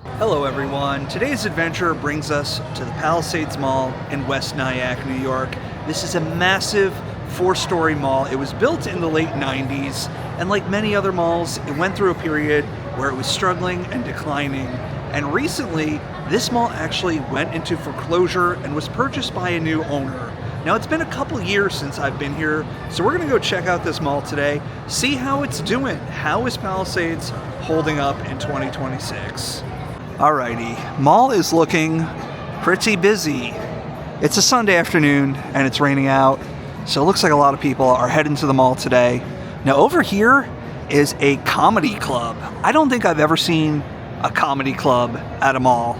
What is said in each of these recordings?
Hello everyone. Today's adventure brings us to the Palisades Mall in West Nyack, New York. This is a massive 4-story mall. It was built in the late 90s, and like many other malls, it went through a period where it was struggling and declining. And recently, this mall actually went into foreclosure and was purchased by a new owner. Now, it's been a couple years since I've been here, so we're gonna go check out this mall today, see how it's doing. How is Palisades holding up in 2026? Alrighty, mall is looking pretty busy. It's a Sunday afternoon and it's raining out, so it looks like a lot of people are heading to the mall today. Now over here is a comedy club. I don't think I've ever seen a comedy club at a mall.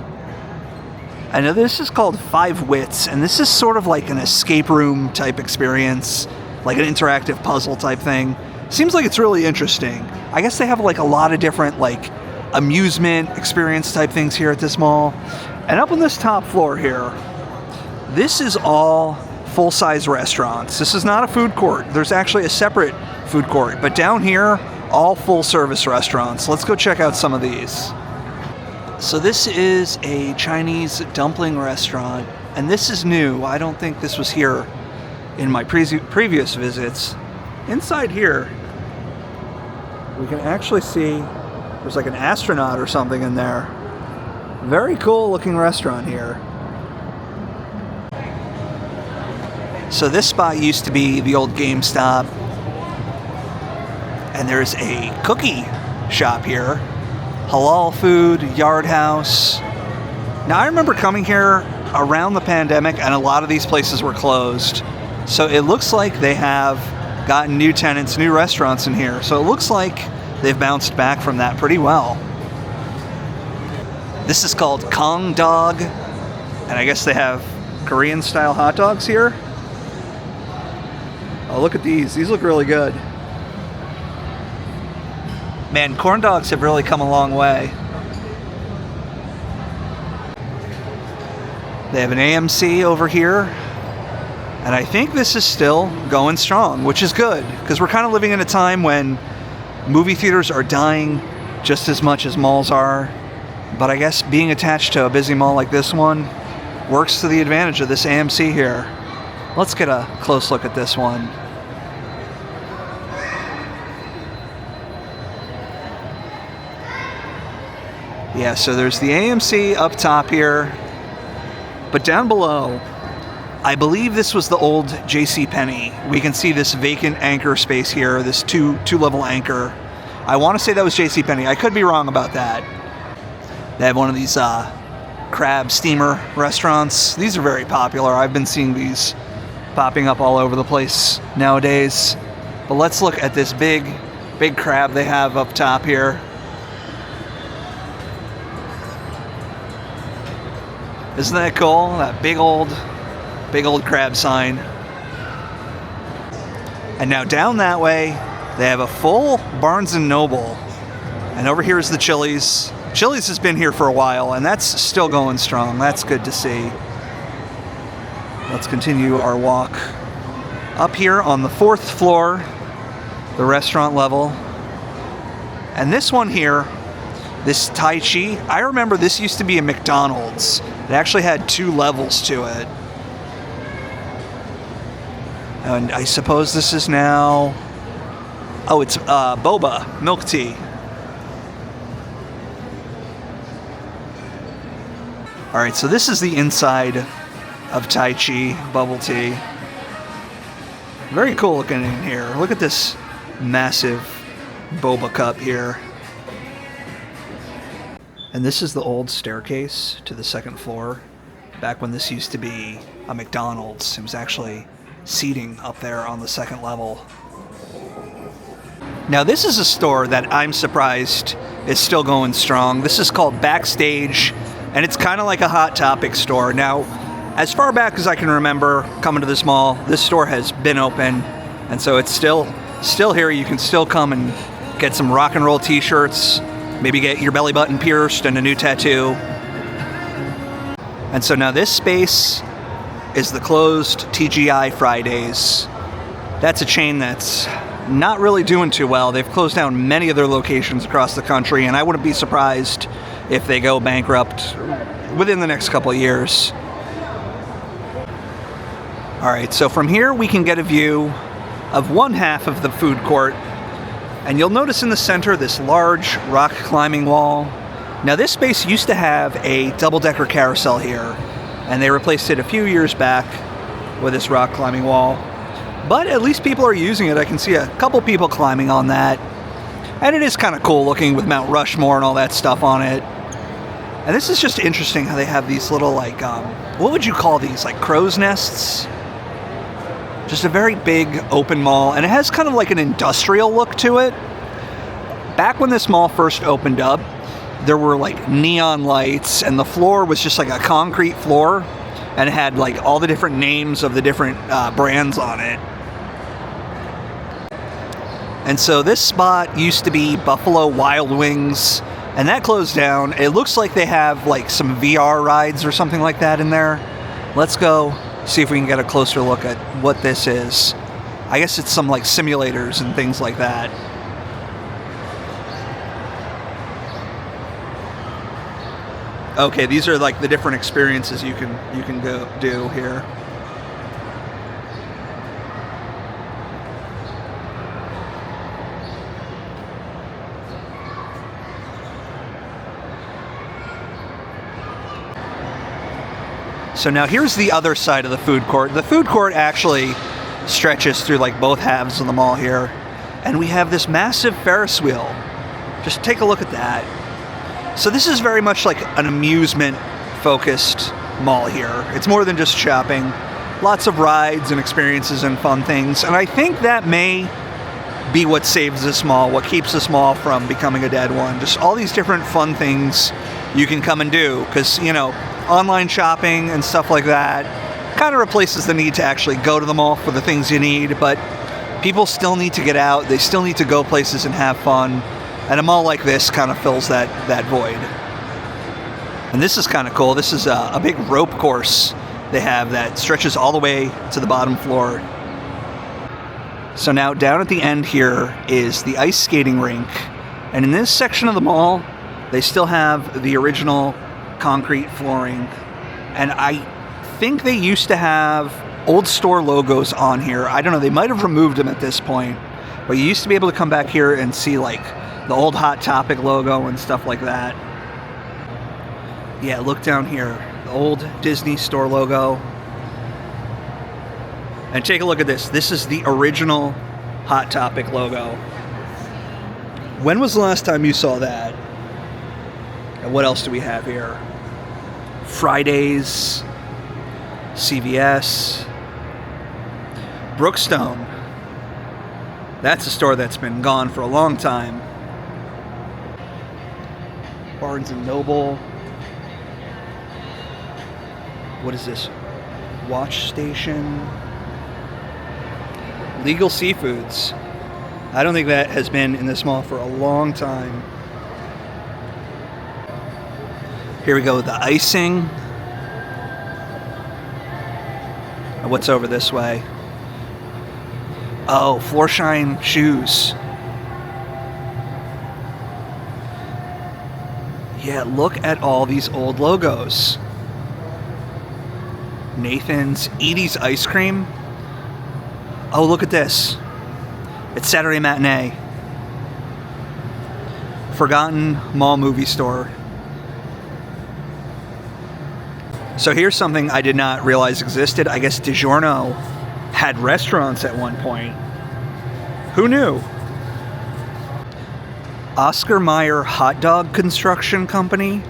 I know this is called Five Wits, and this is sort of like an escape room type experience, like an interactive puzzle type thing. Seems like it's really interesting. I guess they have like a lot of different like amusement experience type things here at this mall. And up on this top floor here, this is all full-size restaurants. This is not a food court. There's actually a separate food court, but down here, all full-service restaurants. Let's go check out some of these. So this is a Chinese dumpling restaurant, and this is new. I don't think this was here in my previous visits. Inside here, we can actually see there's like an astronaut or something in there. Very cool looking restaurant here. So this spot used to be the old GameStop. And there's a cookie shop here. Halal food, Yard House. Now I remember coming here around the pandemic and a lot of these places were closed. So it looks like they have gotten new tenants, new restaurants in here. So it looks like they've bounced back from that pretty well. This is called Kong Dog, and I guess they have Korean style hot dogs here. Oh, look at these. These look really good. Man, corn dogs have really come a long way. They have an AMC over here, and I think this is still going strong, which is good, because we're kind of living in a time when movie theaters are dying just as much as malls are, but I guess being attached to a busy mall like this one works to the advantage of this AMC here. Let's get a close look at this one. Yeah, so there's the AMC up top here, but down below, I believe this was the old JCPenney. We can see this vacant anchor space here, this two-level anchor. I want to say that was JCPenney. I could be wrong about that. They have one of these crab steamer restaurants. These are very popular. I've been seeing these popping up all over the place nowadays. But let's look at this big crab they have up top here. Isn't that cool? That big old crab sign. And now down that way, they have a full Barnes & Noble. And over here is the Chili's. Chili's has been here for a while, and that's still going strong. That's good to see. Let's continue our walk up here on the 4th floor, the restaurant level. And this one here, this Tai Chi, I remember this used to be a McDonald's. It actually had 2 levels to it. And I suppose this is now... Oh, it's boba, milk tea. All right, so this is the inside of Tai Chi bubble tea. Very cool looking in here. Look at this massive boba cup here. And this is the old staircase to the 2nd floor. Back when this used to be a McDonald's, it was actually seating up there on the 2nd level. Now this is a store that I'm surprised is still going strong. This is called Backstage, and it's kind of like a Hot Topic store. Now, as far back as I can remember coming to this mall, this store has been open, and so it's still here. You can still come and get some rock and roll t-shirts, maybe get your belly button pierced and a new tattoo. And so now this space is the closed TGI Fridays. That's a chain that's not really doing too well. They've closed down many of their locations across the country, and I wouldn't be surprised if they go bankrupt within the next couple of years. All right, so from here we can get a view of one half of the food court, and you'll notice in the center this large rock climbing wall. Now this space used to have a double-decker carousel here, and they replaced it a few years back with this rock climbing wall. But at least people are using it. I can see a couple people climbing on that. And it is kind of cool looking with Mount Rushmore and all that stuff on it. And this is just interesting how they have these little, like, what would you call these? Like crow's nests? Just a very big open mall. And it has kind of like an industrial look to it. Back when this mall first opened up, there were like neon lights, and the floor was just like a concrete floor, and it had like all the different names of the different brands on it. And so this spot used to be Buffalo Wild Wings, and that closed down. It looks like they have like some VR rides or something like that in there. Let's go see if we can get a closer look at what this is. I guess it's some like simulators and things like that. Okay, these are like the different experiences you can go do here. So now here's the other side of the food court. The food court actually stretches through like both halves of the mall here, and we have this massive Ferris wheel. Just take a look at that. So this is very much like an amusement-focused mall here. It's more than just shopping. Lots of rides and experiences and fun things. And I think that may be what saves this mall, what keeps this mall from becoming a dead one. Just all these different fun things you can come and do. Because, you know, online shopping and stuff like that kind of replaces the need to actually go to the mall for the things you need. But people still need to get out. They still need to go places and have fun. And a mall like this kind of fills that void. And this is kind of cool. This is a big rope course they have that stretches all the way to the bottom floor. So now down at the end here is the ice skating rink. And in this section of the mall, they still have the original concrete flooring. And I think they used to have old store logos on here. I don't know, they might have removed them at this point. But you used to be able to come back here and see like the old Hot Topic logo and stuff like that. Yeah, look down here. The old Disney store logo. And take a look at this. This is the original Hot Topic logo. When was the last time you saw that? And what else do we have here? Fridays, CVS, Brookstone. That's a store that's been gone for a long time. Barnes & Noble. What is this? Watch Station. Legal Seafoods. I don't think that has been in this mall for a long time. Here we go with the icing. And what's over this way? Oh, Floorshine shoes. Yeah, look at all these old logos. Nathan's, Edie's Ice Cream. Oh, look at this. It's Saturday Matinee. Forgotten Mall Movie Store. So here's something I did not realize existed. I guess DiGiorno had restaurants at one point. Who knew? Oscar Mayer Hot Dog Construction Company.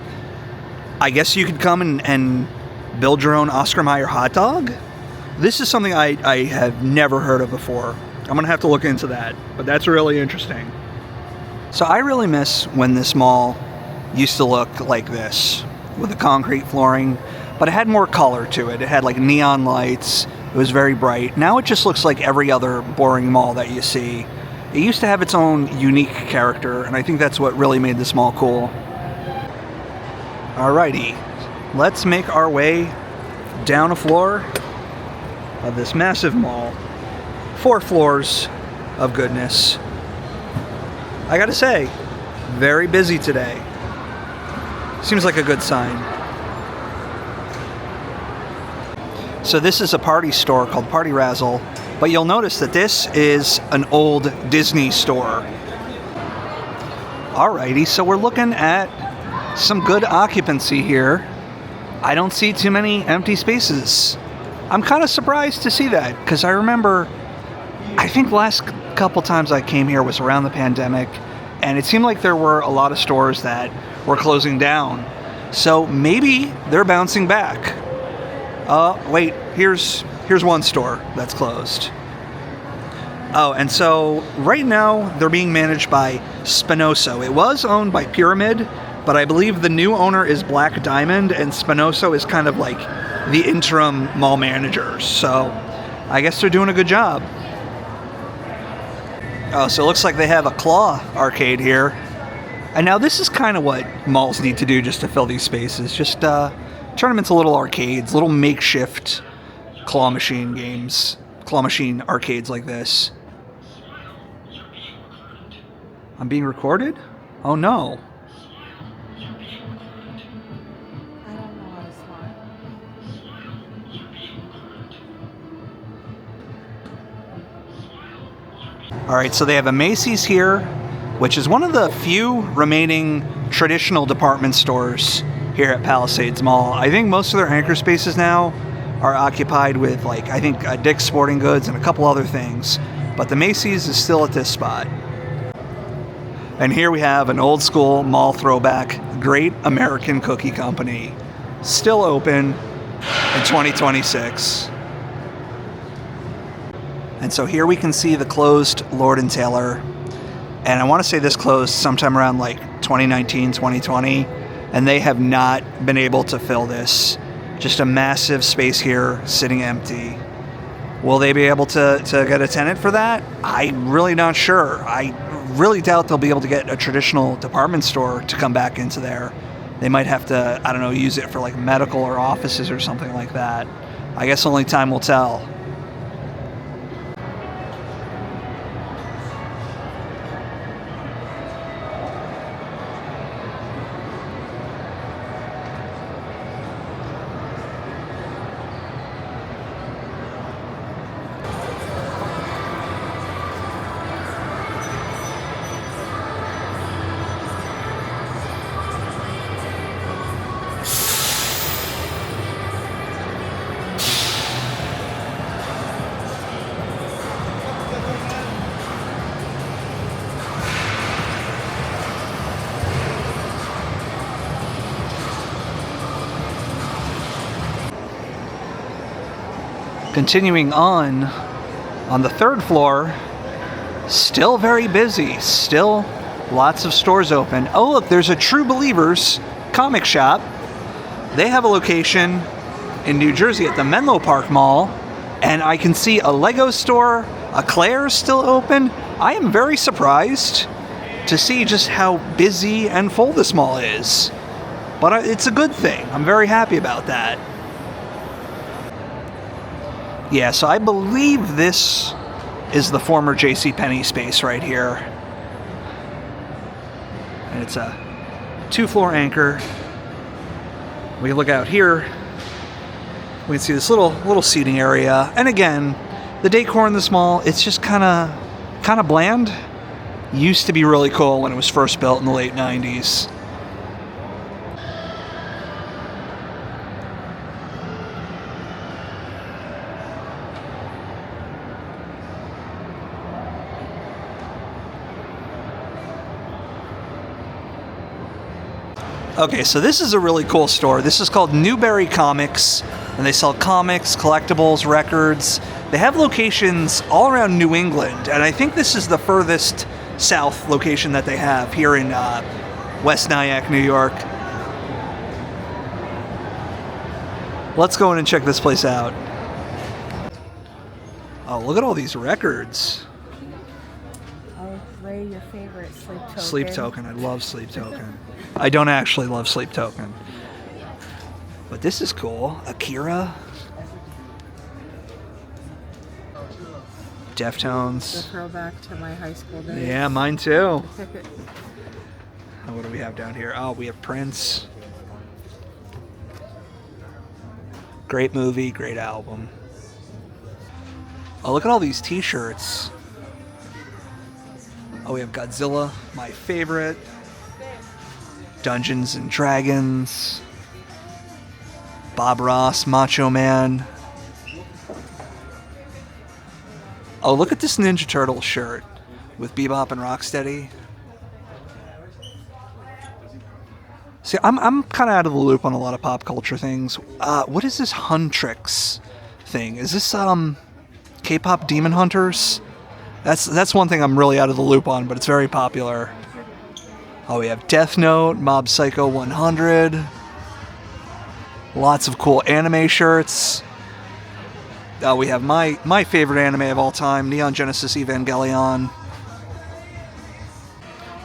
I guess you could come and build your own Oscar Mayer hot dog? This is something I have never heard of before. I'm going to have to look into that, but that's really interesting. So I really miss when this mall used to look like this, with the concrete flooring, but it had more color to it. It had like neon lights. It was very bright. Now it just looks like every other boring mall that you see. It used to have its own unique character, and I think that's what really made this mall cool. Alrighty, let's make our way down a floor of this massive mall. 4 floors of goodness. I gotta say, very busy today. Seems like a good sign. So this is a party store called Party Razzle, but you'll notice that this is an old Disney store. Alrighty, so we're looking at some good occupancy here. I don't see too many empty spaces. I'm kind of surprised to see that, because I remember, I think the last couple times I came here was around the pandemic, and it seemed like there were a lot of stores that were closing down. So maybe they're bouncing back. Wait, here's one store that's closed. Oh, and so right now they're being managed by Spinoso. It was owned by Pyramid, but I believe the new owner is Black Diamond, and Spinoso is kind of like the interim mall manager. So I guess they're doing a good job. Oh, so it looks like they have a claw arcade here. And now this is kind of what malls need to do just to fill these spaces. Just turn them into little arcades, little makeshift claw machine games, claw machine arcades like this. I'm being recorded? Oh no. I don't know how to smile. All right, so they have a Macy's here, which is one of the few remaining traditional department stores here at Palisades Mall. I think most of their anchor spaces now are occupied with, like, I think Dick's Sporting Goods and a couple other things, but the Macy's is still at this spot. And here we have an old school mall throwback, Great American Cookie Company, still open in 2026. And so here we can see the closed Lord & Taylor. And I want to say this closed sometime around like 2019, 2020. And they have not been able to fill this. Just a massive space here sitting empty. Will they be able to get a tenant for that? I'm really not sure. I really doubt they'll be able to get a traditional department store to come back into there. They might have to, I don't know, use it for like medical or offices or something like that. I guess only time will tell. Continuing on the third floor, still very busy, still lots of stores open. Oh look, there's a True Believers comic shop. They have a location in New Jersey at the Menlo Park Mall, and I can see a Lego store, a Claire's still open. I am very surprised to see just how busy and full this mall is, but it's a good thing. I'm very happy about that. Yeah, so I believe this is the former JCPenney space right here. And it's a 2-floor anchor. We can look out here. We can see this little seating area. And again, the decor in this mall, it's just kind of bland. Used to be really cool when it was first built in the late 90s. Okay, so this is a really cool store. This is called Newbury Comics, and they sell comics, collectibles, records. They have locations all around New England, and I think this is the furthest south location that they have here in West Nyack, New York. Let's go in and check this place out. Oh, look at all these records. Oh, Ray, your favorite, Sleep Token. Sleep Token. I love Sleep Token. I don't actually love Sleep Token. But this is cool. Akira. Deftones. The throwback to my high school days. Yeah, mine too. What do we have down here? Oh, we have Prince. Great movie, great album. Oh, look at all these t-shirts. Oh, we have Godzilla, my favorite. Dungeons and Dragons. Bob Ross, Macho Man. Oh, look at this Ninja Turtle shirt with Bebop and Rocksteady. See, I'm kind of out of the loop on a lot of pop culture things. What is this Huntrix thing? Is this K-pop Demon Hunters? That's one thing I'm really out of the loop on, but it's very popular. Oh, we have Death Note, Mob Psycho 100. Lots of cool anime shirts. We have my favorite anime of all time, Neon Genesis Evangelion.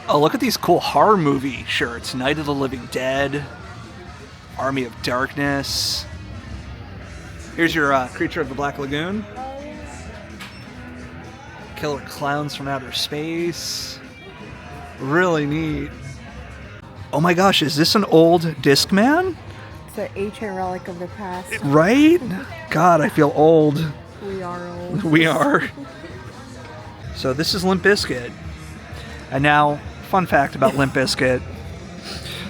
Oh, look at these cool horror movie shirts. Night of the Living Dead. Army of Darkness. Here's your Creature of the Black Lagoon. Killer Clowns from Outer Space. Really neat. Oh my gosh, is this an old Discman? It's an ancient relic of the past. Right? God, I feel old. We are old. We are. So this is Limp Bizkit. And now, fun fact about Limp Bizkit.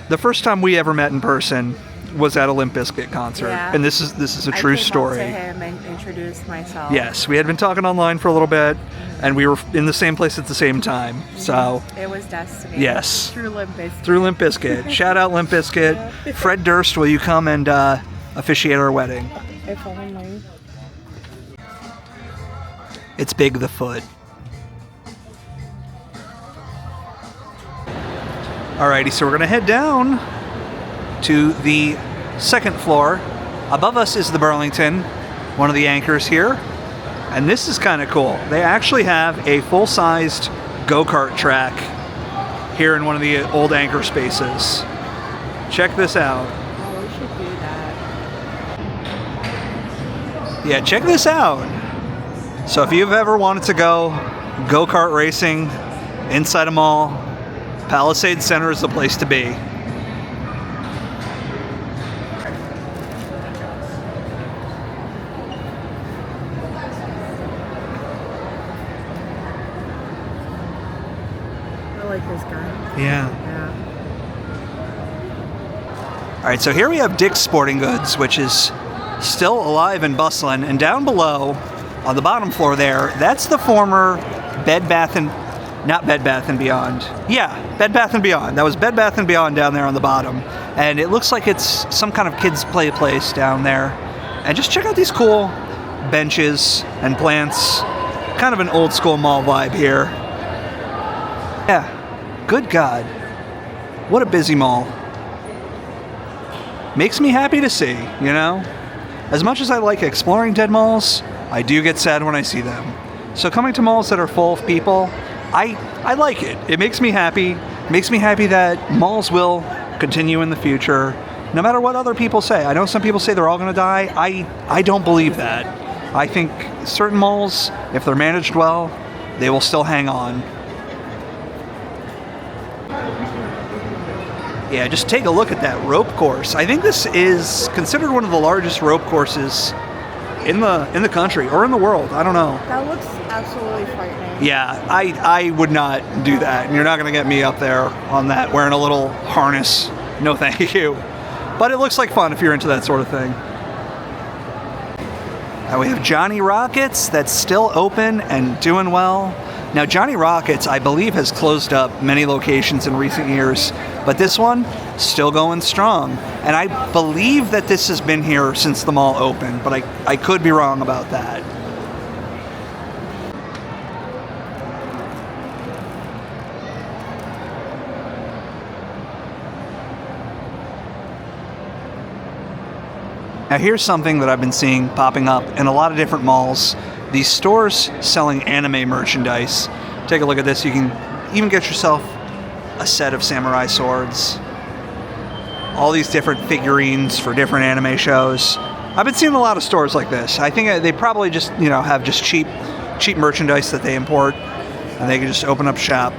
The first time we ever met in person was at a Limp Bizkit concert. Yeah. And this is a true story. I came up to him and introduced myself. Yes, we had been talking online for a little bit, and we were in the same place at the same time. So it was destiny. Yes. Through Limp Bizkit. Through Limp Bizkit. Shout out Limp Bizkit. Fred Durst, will you come and officiate our wedding? If only. It's Big the Foot. Alrighty, so we're gonna head down to the second floor. Above us is the Burlington, one of the anchors here. And this is kind of cool. They actually have a full-sized go-kart track here in one of the old anchor spaces. Check this out. Oh, we should do that. Yeah, check this out. So if you've ever wanted to go go-kart racing inside a mall, Palisades Center is the place to be. I like this guy. Yeah. Yeah. All right, so here we have Dick's Sporting Goods, which is still alive and bustling. And down below, on the bottom floor there, that's the former Bed Bath and... Not Bed Bath & Beyond. Yeah, Bed Bath & Beyond. That was Bed Bath & Beyond down there on the bottom. And it looks like it's some kind of kids' play place down there. And just check out these cool benches and plants. Kind of an old school mall vibe here. Yeah, good God. What a busy mall. Makes me happy to see, you know? As much as I like exploring dead malls, I do get sad when I see them. So coming to malls that are full of people, I like it. It makes me happy. It makes me happy that malls will continue in the future, no matter what other people say. I know some people say they're all going to die. I don't believe that. I think certain malls, if they're managed well, they will still hang on. Yeah, just take a look at that rope course. I think this is considered one of the largest rope courses in the country or in the world. I don't know. That looks absolutely frightening. Yeah, I would not do that. You're not going to get me up there on that wearing a little harness. No thank you. But it looks like fun if you're into that sort of thing. Now we have Johnny Rockets that's still open and doing well. Now Johnny Rockets, I believe, has closed up many locations in recent years, but this one, still going strong. And I believe that this has been here since the mall opened, but I could be wrong about that. Now here's something that I've been seeing popping up in a lot of different malls. These stores selling anime merchandise. Take a look at this. You can even get yourself a set of samurai swords. All these different figurines for different anime shows. I've been seeing a lot of stores like this. I think they probably just, have just cheap merchandise that they import, and they can just open up shop.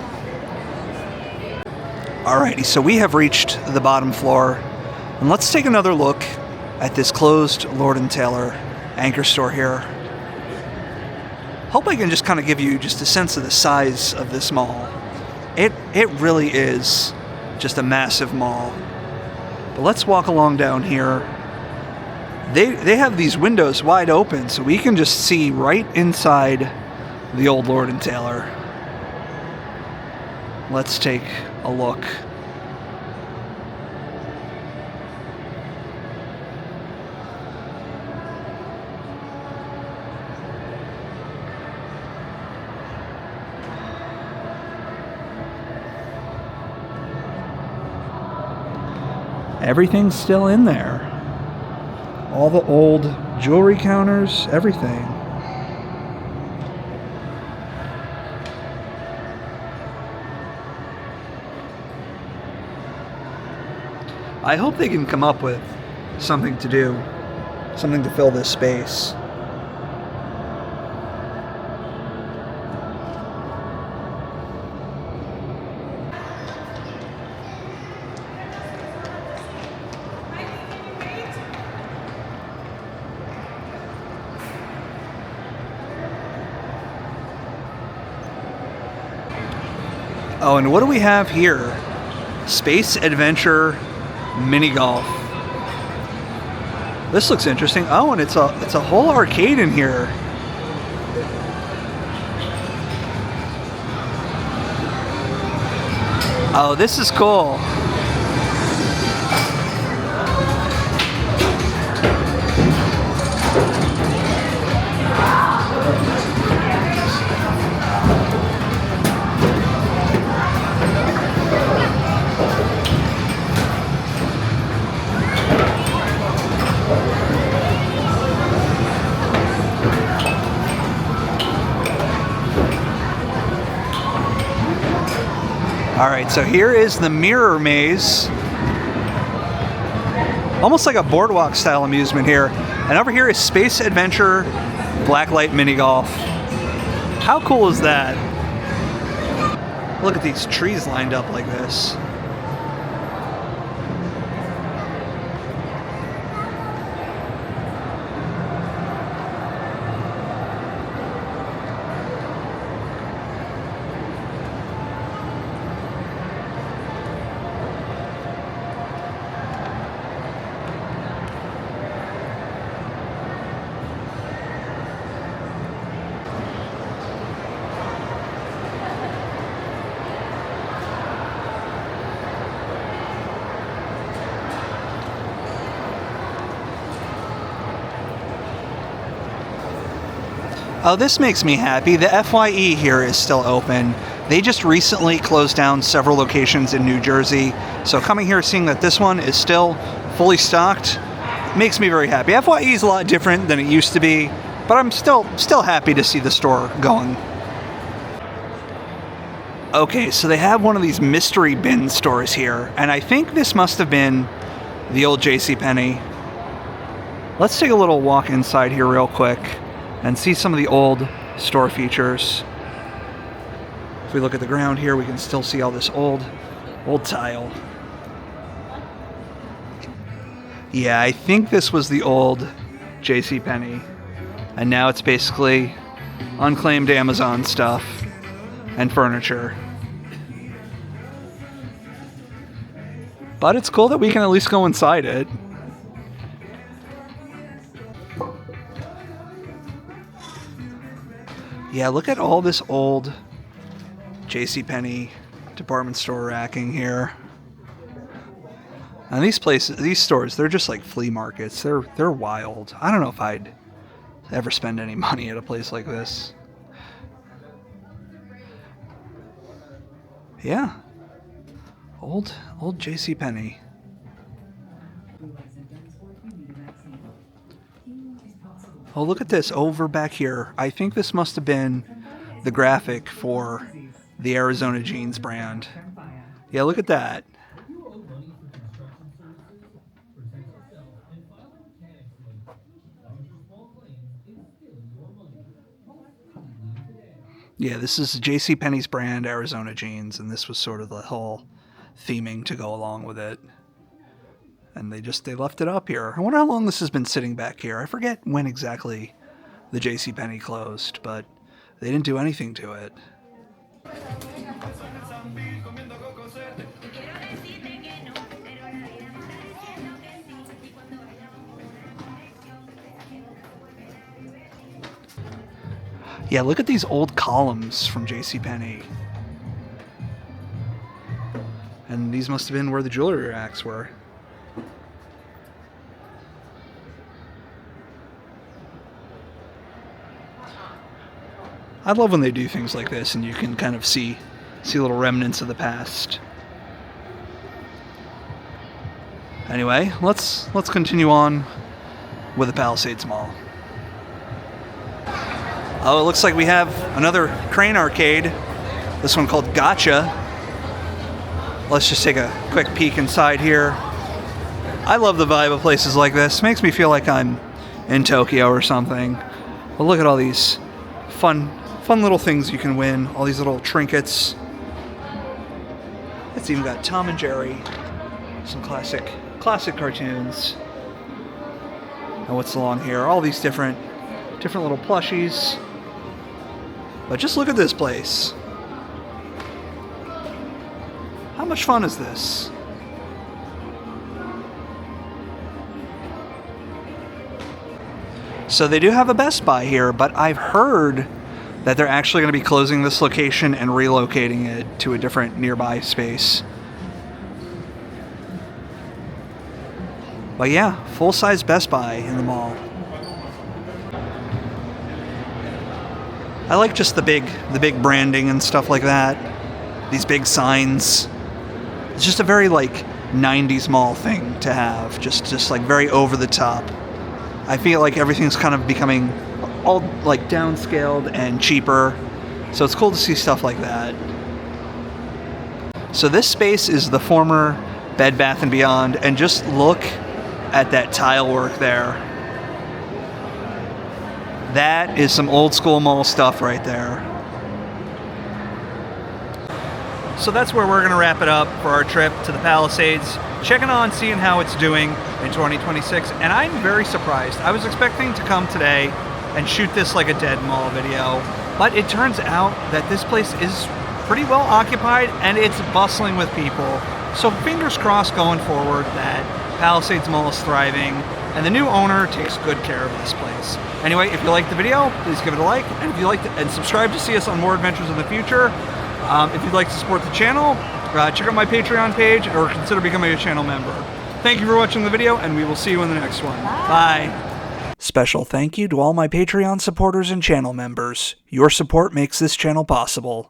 Alrighty, so we have reached the bottom floor, and let's take another look at this closed Lord & Taylor anchor store here. Hope I can just kind of give you just a sense of the size of this mall. It really is just a massive mall. But let's walk along down here. They have these windows wide open so we can just see right inside the old Lord & Taylor. Let's take a look. Everything's still in there. All the old jewelry counters, everything. I hope they can come up with something to do, something to fill this space. Oh, and what do we have here? Space Adventure Mini Golf. This looks interesting. Oh, and it's a whole arcade in here. Oh, this is cool. All right, so here is the Mirror Maze. Almost like a boardwalk style amusement here. And over here is Space Adventure Blacklight Mini Golf. How cool is that? Look at these trees lined up like this. Oh, this makes me happy. The FYE here is still open. They just recently closed down several locations in New Jersey. So coming here, seeing that this one is still fully stocked, makes me very happy. FYE is a lot different than it used to be, but I'm still happy to see the store going. Okay, so they have one of these mystery bin stores here, and I think this must have been the old JCPenney. Let's take a little walk inside here real quick and see some of the old store features. If we look at the ground here, we can still see all this old tile. Yeah, I think this was the old JCPenney. And now it's basically unclaimed Amazon stuff and furniture. But it's cool that we can at least go inside it. Yeah, look at all this old JCPenney department store racking here. And these places, these stores, they're just like flea markets. They're wild. I don't know if I'd ever spend any money at a place like this. Yeah. Old JCPenney. Oh, look at this over back here. I think this must have been the graphic for the Arizona Jeans brand. Yeah, look at that. Yeah, this is JCPenney's brand, Arizona Jeans, and this was sort of the whole theming to go along with it. And they left it up here. I wonder how long this has been sitting back here. I forget when exactly the JCPenney closed, but they didn't do anything to it. Yeah, look at these old columns from JCPenney. And these must have been where the jewelry racks were. I love when they do things like this and you can kind of see little remnants of the past. Anyway, let's continue on with the Palisades Mall. Oh, it looks like we have another Crane arcade. This one called Gotcha. Let's just take a quick peek inside here. I love the vibe of places like this. Makes me feel like I'm in Tokyo or something. But look at all these fun little things you can win. All these little trinkets. It's even got Tom and Jerry. Some classic cartoons. And what's along here? All these different little plushies. But just look at this place. How much fun is this? So they do have a Best Buy here, but I've heard that they're actually going to be closing this location and relocating it to a different nearby space. But yeah, full-size Best Buy in the mall. I like just the big branding and stuff like that. These big signs. It's just a very like 90s mall thing to have. Just like very over the top. I feel like everything's kind of becoming all like downscaled and cheaper. So it's cool to see stuff like that. So this space is the former Bed Bath & Beyond, and just look at that tile work there. That is some old school mall stuff right there. So that's where we're going to wrap it up for our trip to the Palisades. Checking on, seeing how it's doing in 2026. And I'm very surprised. I was expecting to come today and shoot this like a dead mall video. But it turns out that this place is pretty well occupied and it's bustling with people. So fingers crossed going forward that Palisades Mall is thriving and the new owner takes good care of this place. Anyway, if you liked the video, please give it a like, and if you liked it, and subscribe to see us on more adventures in the future. If you'd like to support the channel, check out my Patreon page or consider becoming a channel member. Thank you for watching the video, and we will see you in the next one. Bye. Special thank you to all my Patreon supporters and channel members. Your support makes this channel possible.